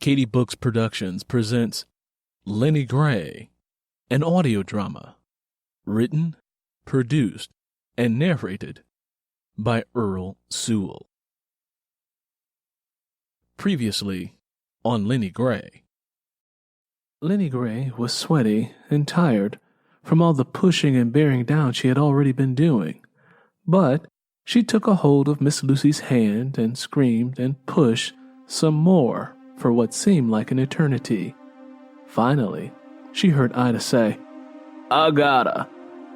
Katie Books Productions presents Lennie Gray, an audio drama, written, produced, and narrated by Earl Sewell. Previously on Lennie Gray. Lennie Gray was sweaty and tired from all the pushing and bearing down she had already been doing, but she took a hold of Miss Lucy's hand and screamed and pushed some more for what seemed like an eternity. Finally, she heard Ida say, "I got her.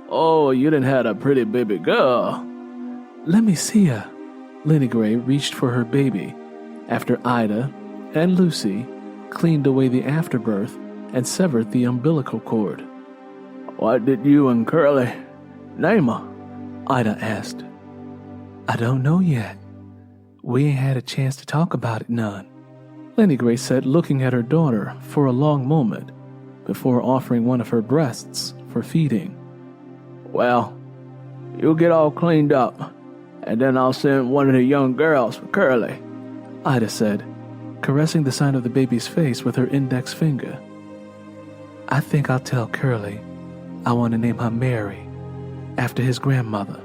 Oh, you done had a pretty baby girl." "Let me see her." Lennie Gray reached for her baby after Ida and Lucy cleaned away the afterbirth and severed the umbilical cord. "What did you and Curly name her?" Ida asked. "I don't know yet. We ain't had a chance to talk about it none," Lennie Gray said, looking at her daughter for a long moment before offering one of her breasts for feeding. "Well, you'll get all cleaned up, and then I'll send one of the young girls for Curly," Ida said, caressing the side of the baby's face with her index finger. "I think I'll tell Curly I want to name her Mary, after his grandmother."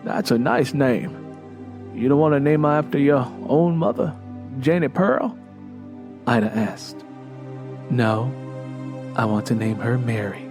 "That's a nice name. You don't want to name her after your own mother, Janie Pearl?" Ida asked. "No, I want to name her Mary."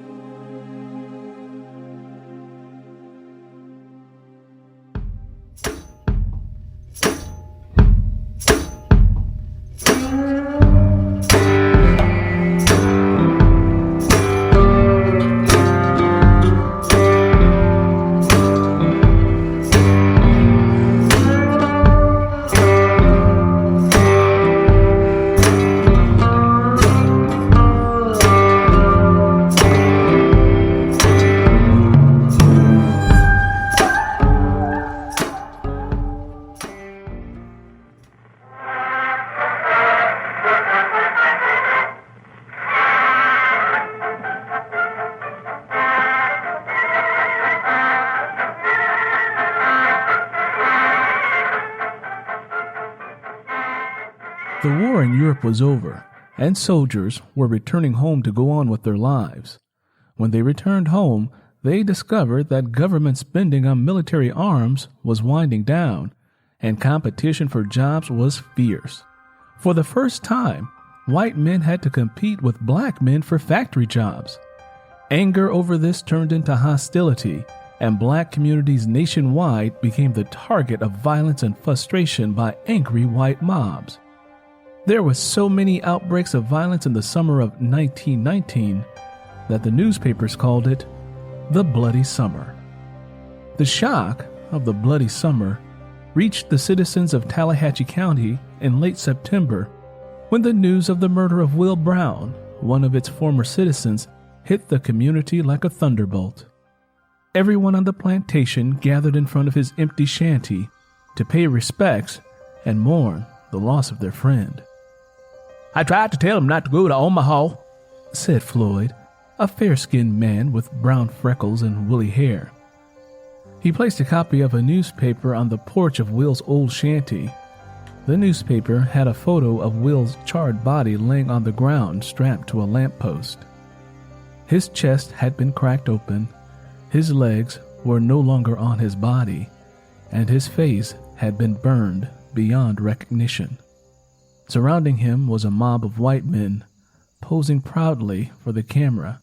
The war in Europe was over, and soldiers were returning home to go on with their lives. When they returned home, they discovered that government spending on military arms was winding down, and competition for jobs was fierce. For the first time, white men had to compete with black men for factory jobs. Anger over this turned into hostility, and black communities nationwide became the target of violence and frustration by angry white mobs. There were so many outbreaks of violence in the summer of 1919 that the newspapers called it the Bloody Summer. The shock of the Bloody Summer reached the citizens of Tallahatchie County in late September when the news of the murder of Will Brown, one of its former citizens, hit the community like a thunderbolt. Everyone on the plantation gathered in front of his empty shanty to pay respects and mourn the loss of their friend. "I tried to tell him not to go to Omaha," said Floyd, a fair-skinned man with brown freckles and woolly hair. He placed a copy of a newspaper on the porch of Will's old shanty. The newspaper had a photo of Will's charred body laying on the ground strapped to a lamppost. His chest had been cracked open, his legs were no longer on his body, and his face had been burned beyond recognition. Surrounding him was a mob of white men, posing proudly for the camera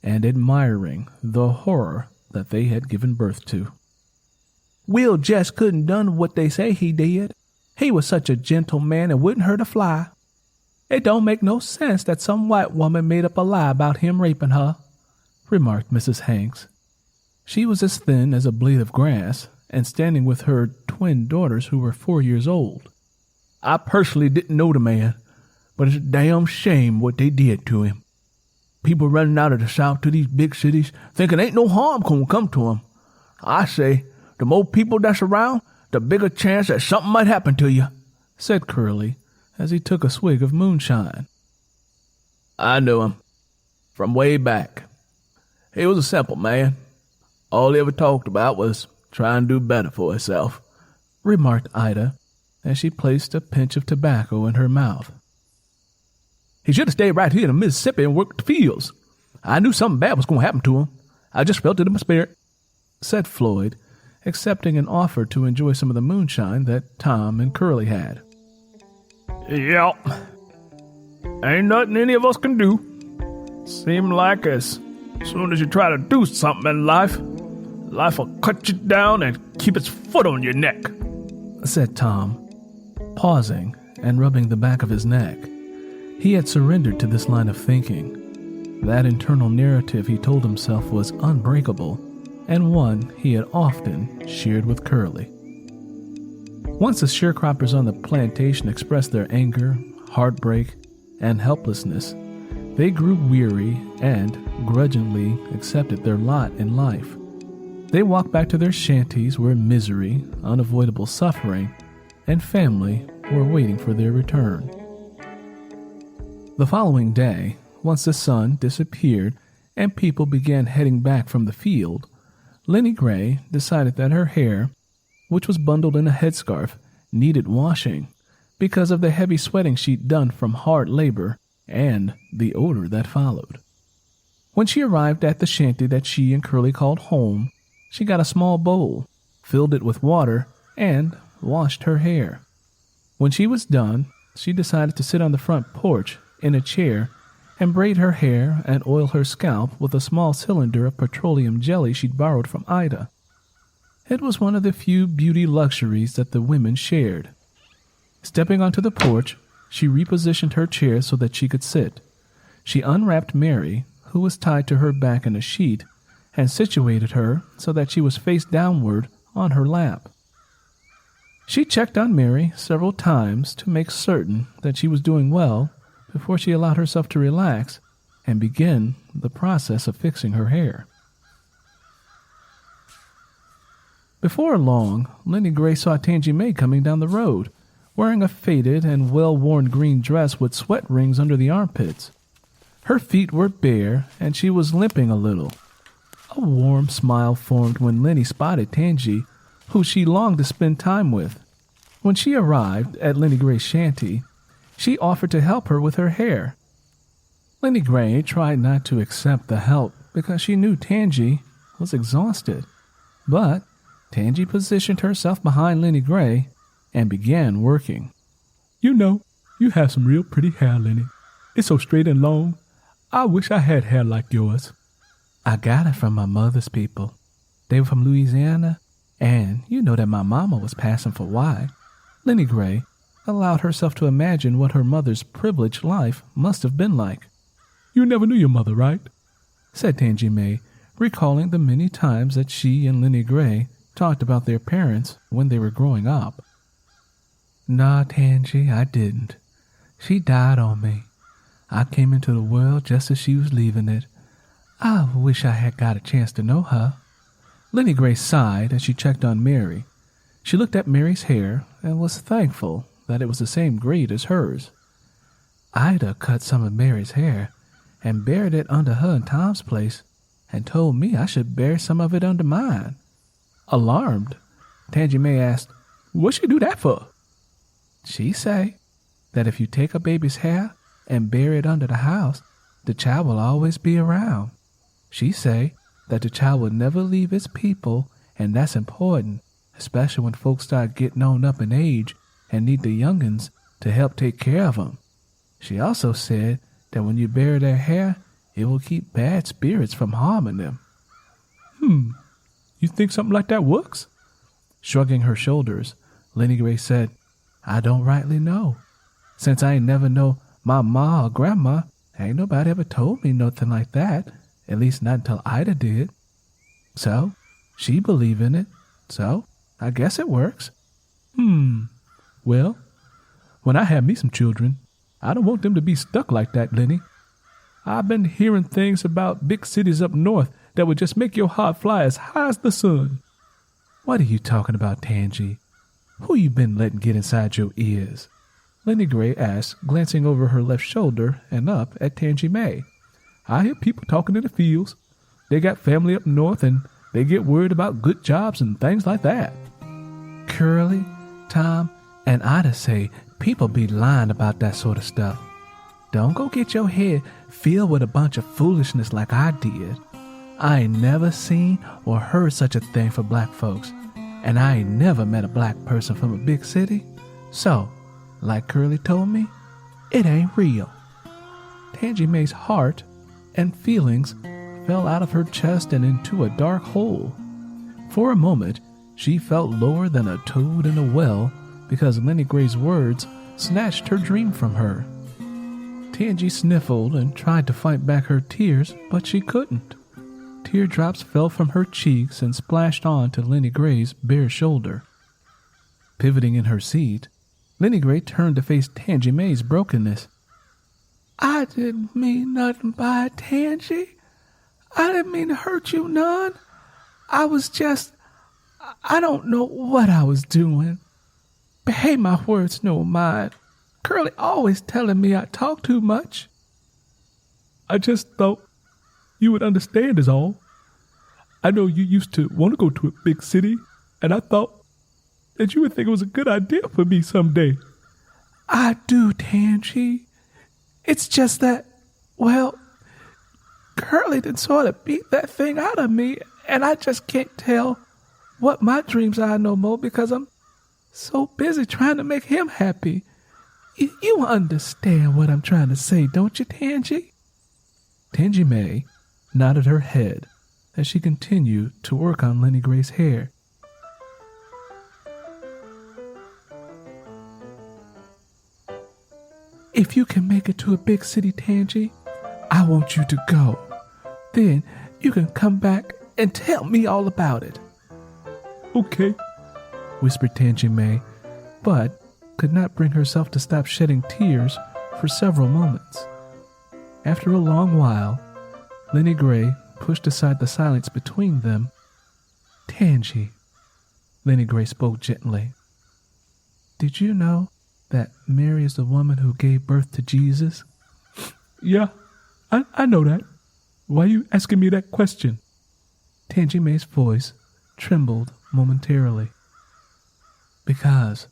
and admiring the horror that they had given birth to. "Will just couldn't done what they say he did. He was such a gentle man and wouldn't hurt a fly. It don't make no sense that some white woman made up a lie about him raping her," remarked Mrs. Hanks. She was as thin as a blade of grass and standing with her twin daughters who were 4 years old. "I personally didn't know the man, but it's a damn shame what they did to him. People running out of the South to these big cities thinking ain't no harm gonna come to 'em. I say, the more people that's around, the bigger chance that something might happen to you," said Curly as he took a swig of moonshine. "I knew him from way back. He was a simple man. All he ever talked about was trying to do better for himself," remarked Ida, as she placed a pinch of tobacco in her mouth. He should have stayed right here in Mississippi and worked the fields. I knew something bad was going to happen to him. I just felt it in my spirit," said Floyd, accepting an offer to enjoy some of the moonshine that Tom and Curly had. "Yeah. Ain't nothing any of us can do. Seem like as soon as you try to do something in life will cut you down and keep its foot on your neck," said Tom, pausing and rubbing the back of his neck. He had surrendered to this line of thinking. That internal narrative, he told himself, was unbreakable, and one he had often shared with Curly. Once the sharecroppers on the plantation expressed their anger, heartbreak, and helplessness, they grew weary and grudgingly accepted their lot in life. They walked back to their shanties where misery, unavoidable suffering, and family were waiting for their return. The following day, once the sun disappeared and people began heading back from the field, Lennie Gray decided that her hair, which was bundled in a headscarf, needed washing because of the heavy sweating she'd done from hard labor and the odor that followed. When she arrived at the shanty that she and Curly called home, she got a small bowl, filled it with water, and washed her hair. When she was done, she decided to sit on the front porch in a chair and braid her hair and oil her scalp with a small cylinder of petroleum jelly she'd borrowed from Ida. It was one of the few beauty luxuries that the women shared. Stepping onto the porch, she repositioned her chair so that she could sit. She unwrapped Mary, who was tied to her back in a sheet, and situated her so that she was face downward on her lap. She checked on Mary several times to make certain that she was doing well before she allowed herself to relax and begin the process of fixing her hair. Before long, Lennie Gray saw Tangy Mae coming down the road, wearing a faded and well-worn green dress with sweat rings under the armpits. Her feet were bare, and she was limping a little. A warm smile formed when Lennie spotted Tangy, who she longed to spend time with. When she arrived at Lennie Gray's shanty, she offered to help her with her hair. Lennie Gray tried not to accept the help because she knew Tangy was exhausted. But Tangy positioned herself behind Lennie Gray and began working. "You know, you have some real pretty hair, Lennie. It's so straight and long. I wish I had hair like yours." "I got it from my mother's people. They were from Louisiana, and you know that my mama was passing for white." Lennie Gray allowed herself to imagine what her mother's privileged life must have been like. "You never knew your mother, right?" said Tangy Mae, recalling the many times that she and Lennie Gray talked about their parents when they were growing up. "Nah, Tangy, I didn't. She died on me. I came into the world just as she was leaving it. I wish I had got a chance to know her." Lennie Gray sighed as she checked on Mary. She looked at Mary's hair and was thankful that it was the same grade as hers. "Ida cut some of Mary's hair and buried it under her and Tom's place and told me I should bury some of it under mine." Alarmed, Tangy Mae asked, "What'd she do that for?" "She say that if you take a baby's hair and bury it under the house, the child will always be around. She say that the child will never leave its people, and that's important, especially when folks start getting on up in age and need the youngins to help take care of them. She also said that when you bury their hair, it will keep bad spirits from harming them." You think something like that works?" Shrugging her shoulders, Lennie Gray said, "I don't rightly know. Since I ain't never know my ma or grandma, ain't nobody ever told me nothing like that, at least not until Ida did. So, she believe in it, so I guess it works." Well, when I have me some children, I don't want them to be stuck like that, Lennie. I've been hearing things about big cities up north that would just make your heart fly as high as the sun." "What are you talking about, Tangy? Who you been letting get inside your ears?" Lennie Gray asked, glancing over her left shoulder and up at Tangy Mae. "I hear people talking in the fields. They got family up north and they get worried about good jobs and things like that." "Curly, Tom, and Ida say people be lying about that sort of stuff. Don't go get your head filled with a bunch of foolishness like I did. I ain't never seen or heard such a thing for black folks, and I ain't never met a black person from a big city. So, like Curly told me, it ain't real. Tangy Mae's heart and feelings fell out of her chest and into a dark hole. For a moment, she felt lower than a toad in a well because Lennie Gray's words snatched her dream from her. Tangy sniffled and tried to fight back her tears, but she couldn't. Teardrops fell from her cheeks and splashed onto Lennie Gray's bare shoulder. Pivoting in her seat, Lennie Gray turned to face Tangy Mae's brokenness. I didn't mean nothing by it, Tangy. I didn't mean to hurt you none. I don't know what I was doing. Pay my words no mind. Curly always telling me I talk too much. I just thought you would understand is all. I know you used to want to go to a big city, and I thought that you would think it was a good idea for me someday. I do, Tangy. It's just that, well, Curly did sort of beat that thing out of me, and I just can't tell what my dreams are no more because I'm so busy trying to make him happy. You understand what I'm trying to say, don't you, Tangy? Tangy Mae nodded her head as she continued to work on Lennie Gray's hair. If you can make it to a big city, Tangy, I want you to go. Then you can come back and tell me all about it. Okay, whispered Tangy Mae, but could not bring herself to stop shedding tears for several moments. After a long while, Lennie Gray pushed aside the silence between them. Tangy, Lennie Gray spoke gently. Did you know that Mary is the woman who gave birth to Jesus? Yeah, I know that. Why are you asking me that question? Tangy Mae's voice trembled momentarily. Because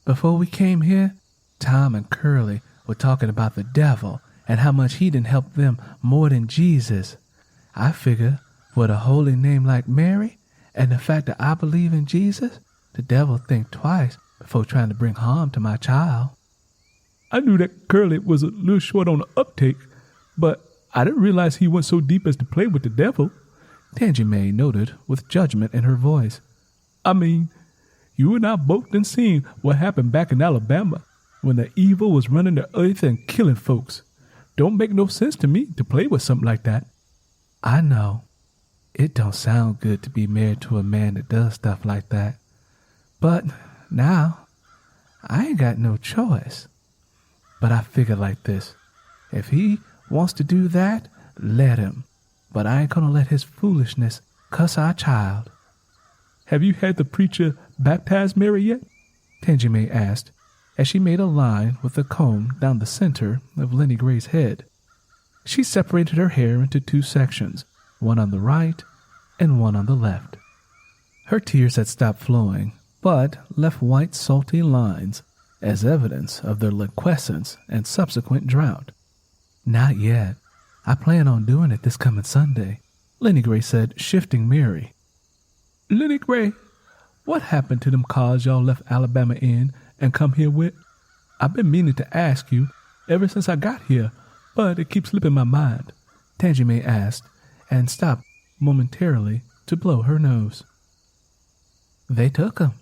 before we came here, Tom and Curly were talking about the devil and how much he didn't help them more than Jesus. I figure with a holy name like Mary and the fact that I believe in Jesus, the devil think twice before trying to bring harm to my child. I knew that Curly was a little short on the uptake, but I didn't realize he went so deep as to play with the devil, Tangy Mae noted with judgment in her voice. I mean, you and I both done seen what happened back in Alabama when the evil was running the earth and killing folks. Don't make no sense to me to play with something like that. I know. It don't sound good to be married to a man that does stuff like that. But now, I ain't got no choice. But I figure like this. If he wants to do that, let him. But I ain't gonna let his foolishness cuss our child. Have you had the preacher baptize Mary yet? Tangy Mae asked, as she made a line with the comb down the center of Lennie Gray's head. She separated her hair into two sections, one on the right and one on the left. Her tears had stopped flowing, but left white salty lines as evidence of their liquescence and subsequent drought. Not yet. I plan on doing it this coming Sunday, Lennie Gray said, shifting Mary. Lennie Gray, what happened to them cars y'all left Alabama in and come here with? I've been meaning to ask you ever since I got here, but it keeps slipping my mind, Tangy Mae asked, and stopped momentarily to blow her nose. They took 'em,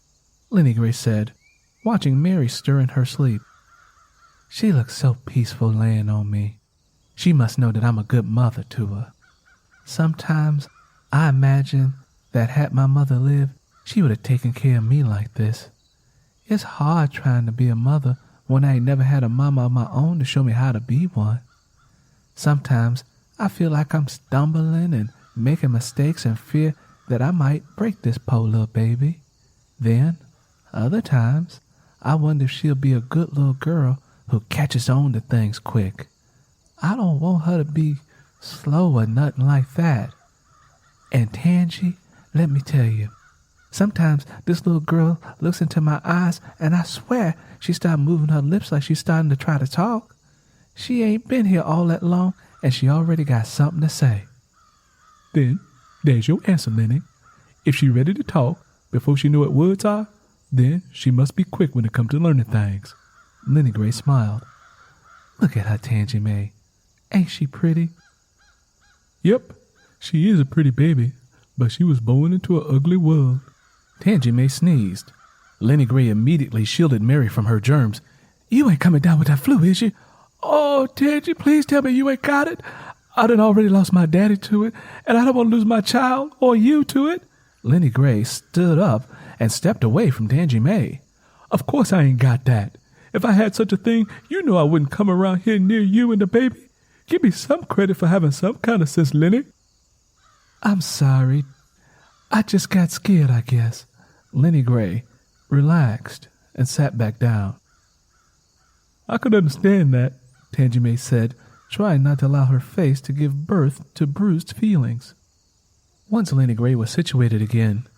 Lennie Gray said, watching Mary stir in her sleep. She looks so peaceful laying on me. She must know that I'm a good mother to her. Sometimes I imagine that had my mother lived, she would have taken care of me like this. It's hard trying to be a mother when I ain't never had a mama of my own to show me how to be one. Sometimes I feel like I'm stumbling and making mistakes and fear that I might break this poor little baby. Then, other times, I wonder if she'll be a good little girl who catches on to things quick. I don't want her to be slow or nothing like that. And Tangy, let me tell you, sometimes this little girl looks into my eyes and I swear she starts moving her lips like she's starting to try to talk. She ain't been here all that long, and she already got something to say. Then, there's your answer, Lennie. If she ready to talk before she know what words are, then she must be quick when it comes to learning things. Lennie Gray smiled. Look at her, Tangy Mae. Ain't she pretty? Yep, she is a pretty baby, but she was born into an ugly world. Tangy Mae sneezed. Lennie Gray immediately shielded Mary from her germs. You ain't coming down with that flu, is you? Oh, Tangy, please tell me you ain't got it. I done already lost my daddy to it, and I don't want to lose my child or you to it. Lennie Gray stood up and stepped away from Tangy Mae. Of course I ain't got that. If I had such a thing, you know I wouldn't come around here near you and the baby. Give me some credit for having some kind of sense, Lennie. I'm sorry. I just got scared, I guess. Lennie Gray relaxed and sat back down. I could understand that, Tangy Mae said, trying not to allow her face to give birth to bruised feelings. Once Lennie Gray was situated again,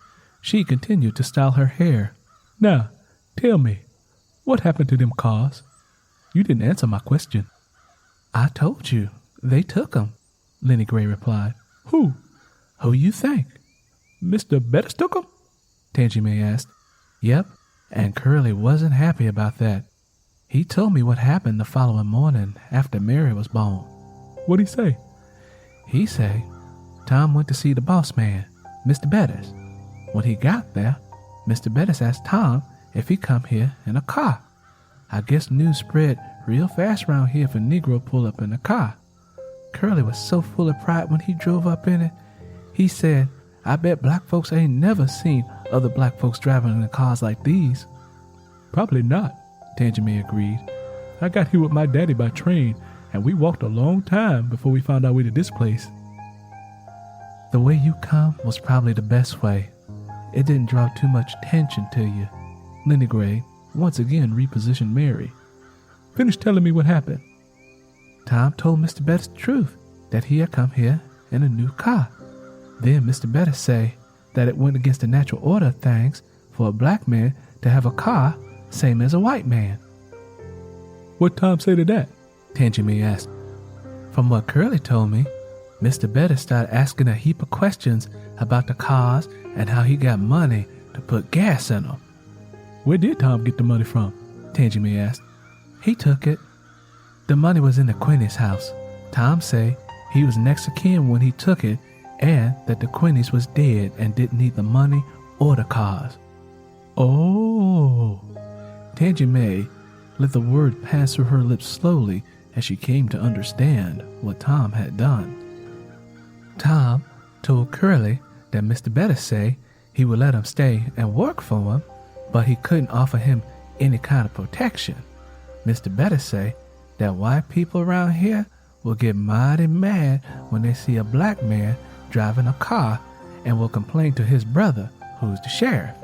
she continued to style her hair. Now, tell me, what happened to them cars? You didn't answer my question. I told you, they took 'em, Lennie Gray replied. Who? Who you think? Mr. Bettis took 'em? Tangy Mae asked. Yep, and Curly wasn't happy about that. He told me what happened the following morning after Mary was born. What'd he say? He said Tom went to see the boss man, Mr. Bettis. When he got there, Mr. Bettis asked Tom if he come here in a car. I guess news spread real fast around here if a Negro pull up in a car. Curly was so full of pride when he drove up in it. He said, I bet black folks ain't never seen other black folks driving in cars like these. Probably not, Tangy Mae agreed. I got here with my daddy by train, and we walked a long time before we found our way to this place. The way you come was probably the best way. It didn't draw too much attention to you. Lennie Gray once again repositioned Mary. Finish telling me what happened. Tom told Mr. Bettis the truth, that he had come here in a new car. Then Mr. Bettis say that it went against the natural order of things for a black man to have a car same as a white man. What Tom say to that? Tangy Mae asked. From what Curly told me, Mr. Bettis started asking a heap of questions about the cars and how he got money to put gas in them. Where did Tom get the money from? Tangy Mae asked. He took it. The money was in the Quinny's house. Tom say he was next of kin when he took it, and that the Quinny's was dead and didn't need the money or the cars. Oh. Tangy Mae let the word pass through her lips slowly as she came to understand what Tom had done. Tom told Curly that Mr. Bettis say he would let him stay and work for him, but he couldn't offer him any kind of protection. Mr. Bettis say that white people around here will get mighty mad when they see a black man driving a car and will complain to his brother, who's the sheriff.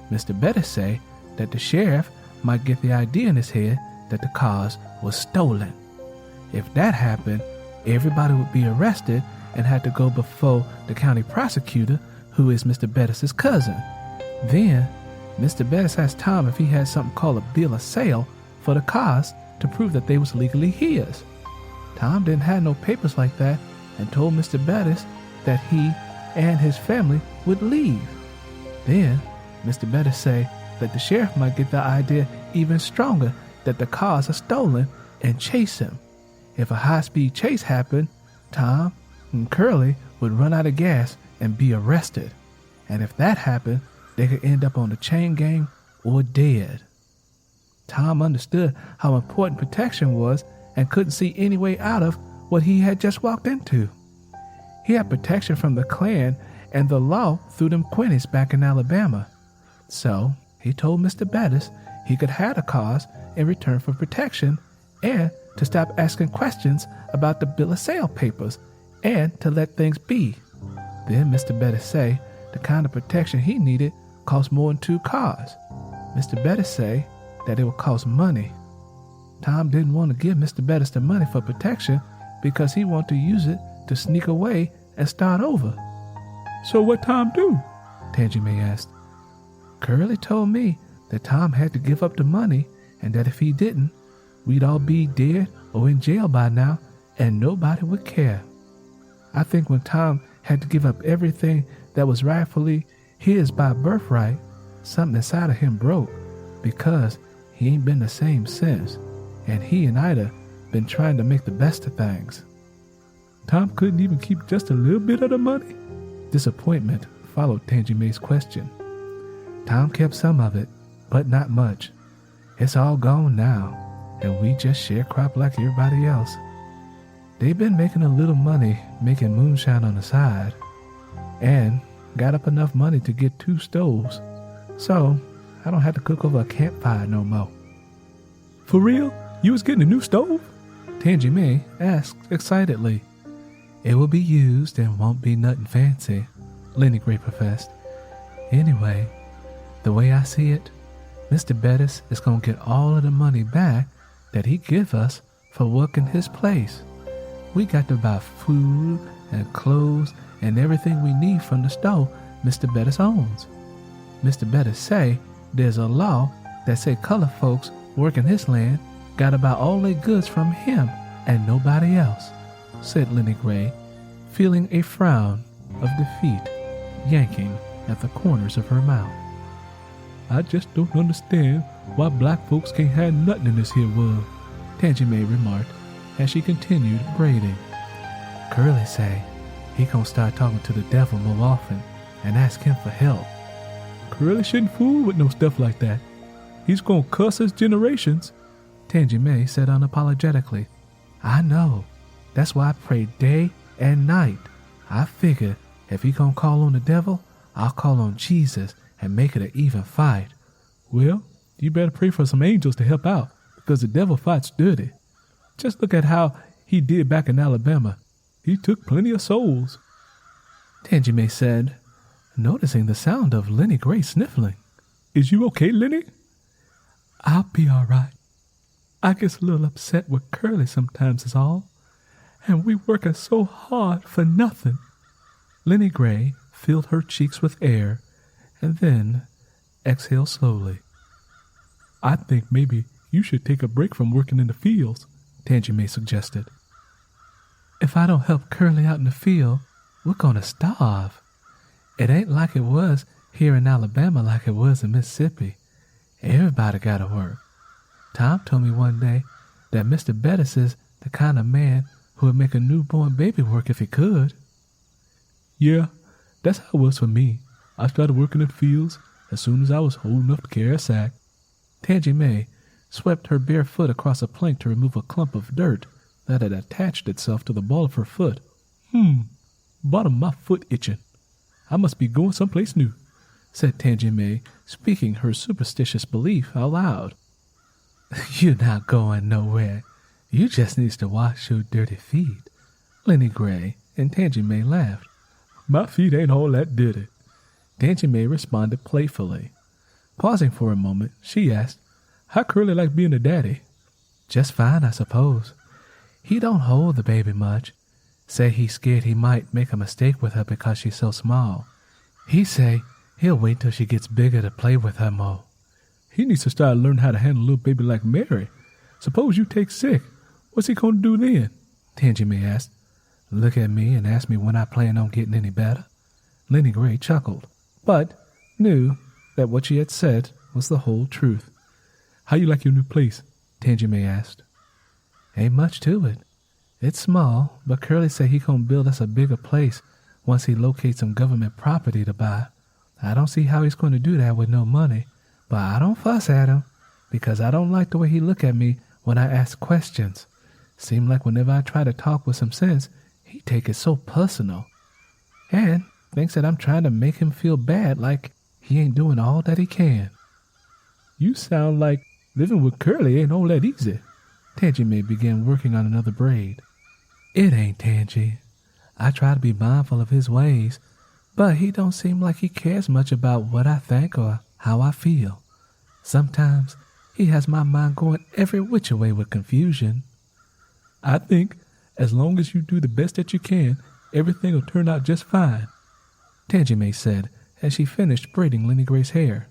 Mr. Bettis say that the sheriff might get the idea in his head that the cars was stolen. If that happened, everybody would be arrested and had to go before the county prosecutor, who is Mr. Bettis' cousin. Then, Mr. Bettis asked Tom if he had something called a bill of sale for the cars to prove that they was legally his. Tom didn't have no papers like that and told Mr. Bettis that he and his family would leave. Then, Mr. Bettis say that the sheriff might get the idea even stronger that the cars are stolen and chase him. If a high-speed chase happened, Tom and Curly would run out of gas and be arrested. And if that happened, they could end up on the chain gang or dead. Tom understood how important protection was and couldn't see any way out of what he had just walked into. He had protection from the Klan and the law through them Quinnies back in Alabama. So he told Mr. Bettis he could have the cars in return for protection and to stop asking questions about the bill of sale papers and to let things be. Then Mr. Bettis say the kind of protection he needed cost more than 2 cars. Mr. Bettis say that it would cost money. Tom didn't want to give Mr. Bettis the money for protection because he wanted to use it to sneak away and start over. So what Tom do? Tangy Mae asked. Curly told me that Tom had to give up the money and that if he didn't, we'd all be dead or in jail by now, and nobody would care. I think when Tom had to give up everything that was rightfully his by birthright, something inside of him broke, because he ain't been the same since, and he and Ida been trying to make the best of things. Tom couldn't even keep just a little bit of the money? Disappointment followed Tangy Mae's question. Tom kept some of it, but not much. It's all gone now, and we just sharecrop like everybody else. They've been making a little money making moonshine on the side, and got up enough money to get 2 stoves, so I don't have to cook over a campfire no more. For real? You was getting a new stove? Tangy Mae asked excitedly. It will be used and won't be nothing fancy, Lennie Gray professed. Anyway, the way I see it, Mr. Bettis is going to get all of the money back that he give us for working his place. We got to buy food and clothes and everything we need from the store Mr. Bettis owns. Mr. Bettis say there's a law that say color folks working his land got to buy all their goods from him and nobody else, said Lennie Gray, feeling a frown of defeat yanking at the corners of her mouth. I just don't understand why black folks can't have nothing in this here world, Tangy Mae remarked as she continued braiding. Curly say he gonna start talking to the devil more often and ask him for help. Curly shouldn't fool with no stuff like that. He's gonna cuss his generations, Tangy Mae said unapologetically. I know. That's why I pray day and night. I figure if he gonna call on the devil, I'll call on Jesus and make it an even fight. Well, you better pray for some angels to help out, because the devil fights dirty. Just look at how he did back in Alabama. He took plenty of souls, Tangy Mae said, noticing the sound of Lennie Gray sniffling. Is you okay, Lennie? I'll be all right. I get a little upset with Curly sometimes is all, and we working so hard for nothing. Lennie Gray filled her cheeks with air and then exhaled slowly. I think maybe you should take a break from working in the fields, Tangy Mae suggested. If I don't help Curly out in the field, we're gonna starve. It ain't like it was here in Alabama like it was in Mississippi. Everybody gotta work. Tom told me one day that Mr. Bettis is the kind of man who would make a newborn baby work if he could. Yeah, that's how it was for me. I started working in the fields as soon as I was old enough to carry a sack. Tangy Mae swept her bare foot across a plank to remove a clump of dirt that had attached itself to the ball of her foot. Bottom of my foot itching. I must be going someplace new, said Tangy Mae, speaking her superstitious belief out loud. You're not going nowhere. You just needs to wash your dirty feet, Lennie Gray and Tangy Mae laughed. My feet ain't all that dirty, Tangy Mae responded playfully. Pausing for a moment, she asked, how Curly like being a daddy? Just fine, I suppose. He don't hold the baby much. Say he's scared he might make a mistake with her because she's so small. He say he'll wait till she gets bigger to play with her more. He needs to start learning how to handle a little baby like Mary. Suppose you take sick. What's he going to do then? Tangy Mae asked. Look at me and ask me when I plan on getting any better. Lennie Gray chuckled, but knew that what she had said was the whole truth. How you like your new place? Tangy Mae asked. Ain't much to it. It's small, but Curly say he gonna build us a bigger place once he locates some government property to buy. I don't see how he's going to do that with no money, but I don't fuss at him because I don't like the way he look at me when I ask questions. Seem like whenever I try to talk with some sense, he take it so personal. And thinks that I'm trying to make him feel bad like he ain't doing all that he can. You sound like living with Curly ain't all that easy. Tangy Mae began working on another braid. It ain't, Tangy. I try to be mindful of his ways, but he don't seem like he cares much about what I think or how I feel. Sometimes he has my mind going every which way with confusion. I think as long as you do the best that you can, everything will turn out just fine, Tangy Mae said as she finished braiding Lennie Gray's hair.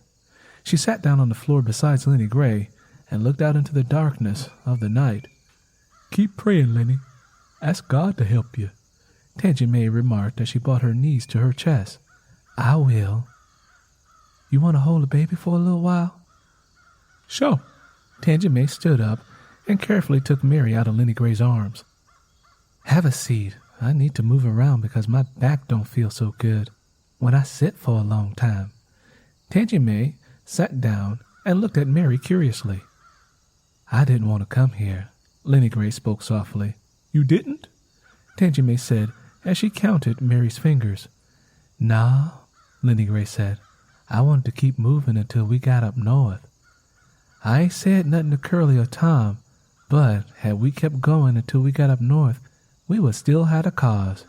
She sat down on the floor beside Lennie Gray and looked out into the darkness of the night. Keep praying, Lennie. Ask God to help you, Tangy Mae remarked as she brought her knees to her chest. I will. You want to hold the baby for a little while? Sure. Tangy Mae stood up and carefully took Mary out of Lennie Gray's arms. Have a seat. I need to move around because my back don't feel so good when I sit for a long time. Tangy Mae sat down and looked at Mary curiously. I didn't want to come here, Lennie Gray spoke softly. You didn't? Tangy Mae said as she counted Mary's fingers. Nah, Lennie Gray said. I wanted to keep moving until we got up north. I ain't said nothing to Curly or Tom, but had we kept going until we got up north, we would still have the cars.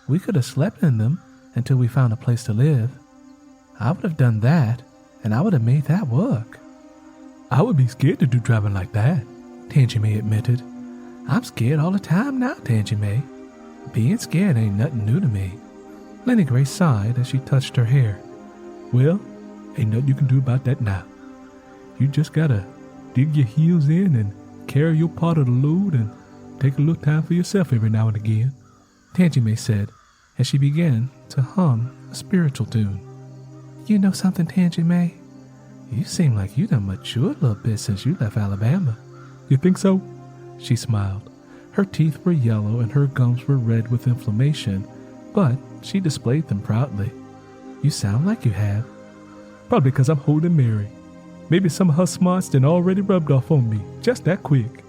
We could have slept in them until we found a place to live. I would have done that, and I would have made that work. I would be scared to do driving like that, Tangy Mae admitted. I'm scared all the time now, Tangy Mae. Being scared ain't nothing new to me. Lennie Gray sighed as she touched her hair. Well, ain't nothing you can do about that now. You just gotta dig your heels in and carry your part of the load and take a little time for yourself every now and again, Tangy Mae said as she began to hum a spiritual tune. You know something, Tangy Mae? You seem like you done matured a little bit since you left Alabama. You think so? She smiled. Her teeth were yellow and her gums were red with inflammation, but she displayed them proudly. You sound like you have. Probably because I'm holding Mary. Maybe some of her smarts done already rubbed off on me, just that quick.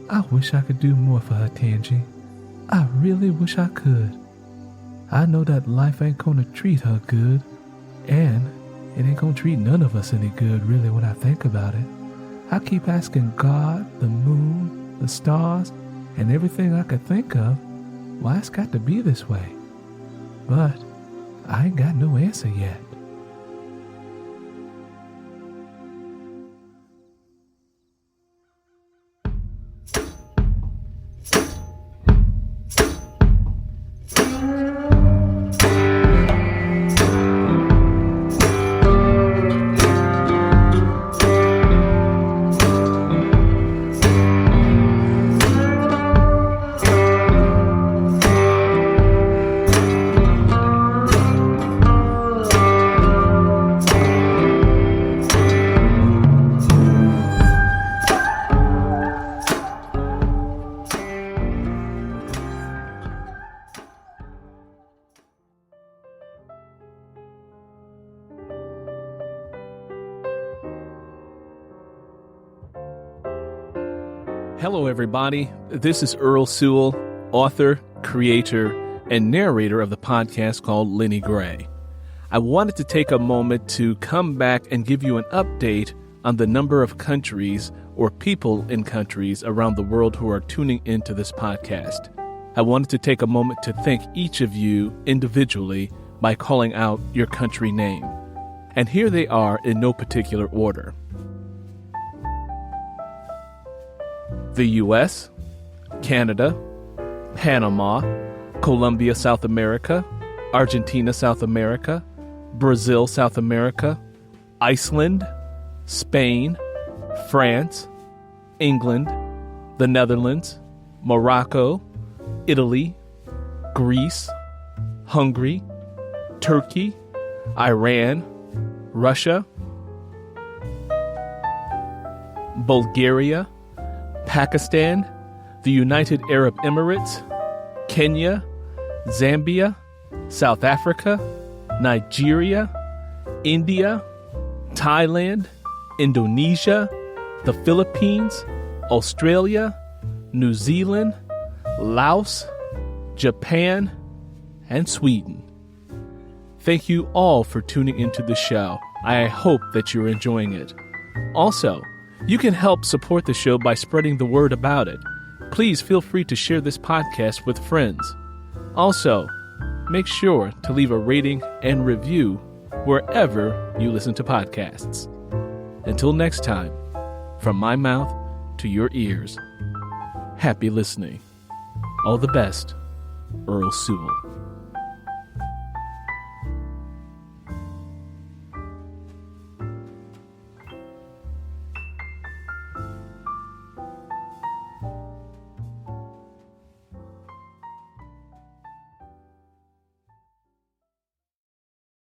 I wish I could do more for her, Tangy. I really wish I could. I know that life ain't gonna treat her good, and it ain't gonna treat none of us any good, really, when I think about it. I keep asking God, the moon, the stars, and everything I could think of why it's got to be this way. But I ain't got no answer yet. Hello, everybody. This is Earl Sewell, author, creator, and narrator of the podcast called Lennie Gray. I wanted to take a moment to come back and give you an update on the number of countries or people in countries around the world who are tuning into this podcast. I wanted to take a moment to thank each of you individually by calling out your country name. And here they are in no particular order. The U.S., Canada, Panama, Colombia, South America, Argentina, South America, Brazil, South America, Iceland, Spain, France, England, the Netherlands, Morocco, Italy, Greece, Hungary, Turkey, Iran, Russia, Bulgaria, Pakistan, the United Arab Emirates, Kenya, Zambia, South Africa, Nigeria, India, Thailand, Indonesia, the Philippines, Australia, New Zealand, Laos, Japan, and Sweden. Thank you all for tuning into the show. I hope that you're enjoying it. Also, you can help support the show by spreading the word about it. Please feel free to share this podcast with friends. Also, make sure to leave a rating and review wherever you listen to podcasts. Until next time, from my mouth to your ears, happy listening. All the best, Earl Sewell.